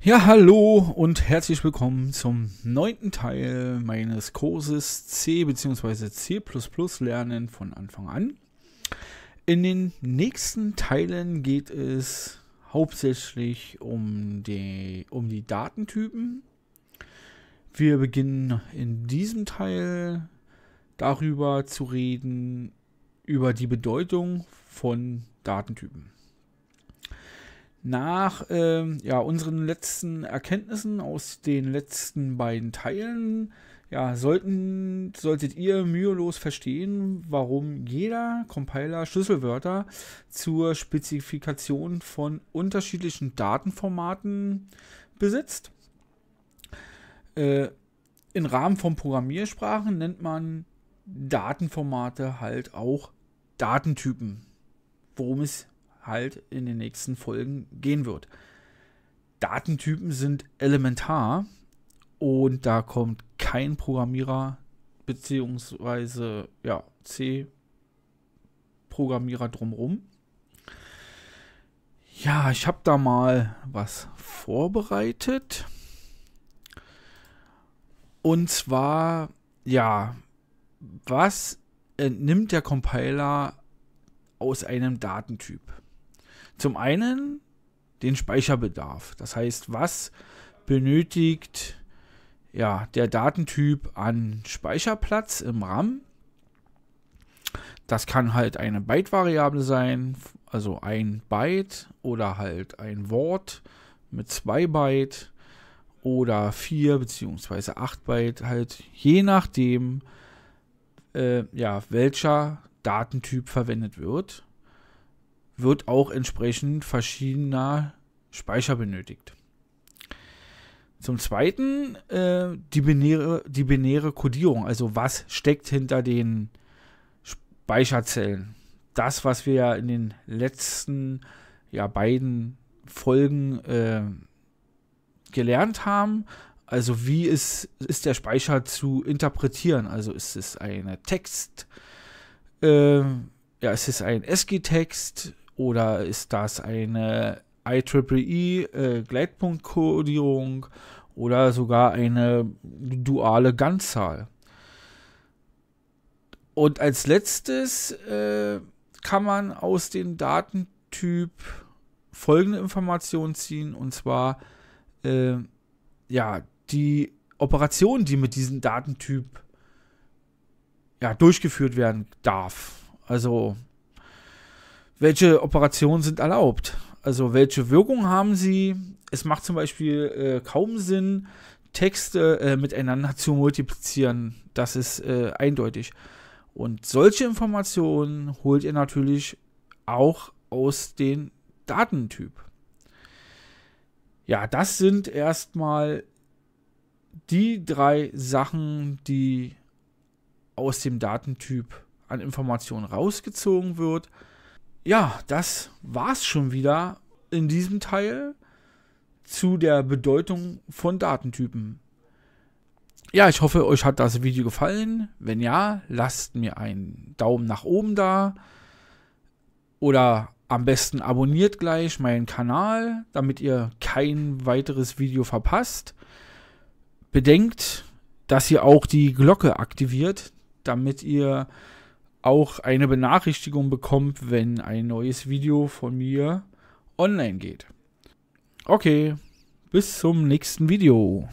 Ja, hallo und herzlich willkommen zum 9. Teil meines Kurses C bzw. C++ Lernen von Anfang an. In den nächsten Teilen geht es hauptsächlich um die Datentypen. Wir beginnen in diesem Teil darüber zu reden, über die Bedeutung von Datentypen. Nach unseren letzten Erkenntnissen aus den letzten beiden Teilen solltet ihr mühelos verstehen, warum jeder Compiler Schlüsselwörter zur Spezifikation von unterschiedlichen Datenformaten besitzt. Im Rahmen von Programmiersprachen nennt man Datenformate halt auch Datentypen, worum es halt in den nächsten Folgen gehen wird. Datentypen sind elementar und da kommt kein Programmierer bzw. C-Programmierer drumherum. Ja, ich habe da mal was vorbereitet. Und zwar, was entnimmt der Compiler aus einem Datentyp? Zum einen den Speicherbedarf. Das heißt, was benötigt der Datentyp an Speicherplatz im RAM? Das kann halt eine Byte-Variable sein, also ein Byte oder halt ein Wort mit 2 Byte oder 4 bzw. 8 Byte, halt je nachdem, welcher Datentyp verwendet wird auch entsprechend verschiedener Speicher benötigt. Zum Zweiten die binäre Codierung, also was steckt hinter den Speicherzellen. Das, was wir ja in den letzten beiden Folgen gelernt haben, also wie ist der Speicher zu interpretieren, also ist es eine Text, ist es ein ASCII-Text oder ist das eine IEEE Gleitpunktkodierung oder sogar eine duale Ganzzahl. Und als letztes kann man aus dem Datentyp folgende Informationen ziehen, und zwar die Operation, die mit diesem Datentyp durchgeführt werden darf. Also welche Operationen sind erlaubt? Also welche Wirkung haben sie? Es macht zum Beispiel kaum Sinn, Texte miteinander zu multiplizieren. Das ist eindeutig. Und solche Informationen holt ihr natürlich auch aus dem Datentyp. Ja, das sind erstmal die 3 Sachen, die aus dem Datentyp an Informationen rausgezogen wird. Ja, das war's schon wieder in diesem Teil zu der Bedeutung von Datentypen. Ja, ich hoffe, euch hat das Video gefallen. Wenn ja, lasst mir einen Daumen nach oben da. Oder am besten abonniert gleich meinen Kanal, damit ihr kein weiteres Video verpasst. Bedenkt, dass ihr auch die Glocke aktiviert, damit ihr auch eine Benachrichtigung bekommt, wenn ein neues Video von mir online geht. Okay, bis zum nächsten Video.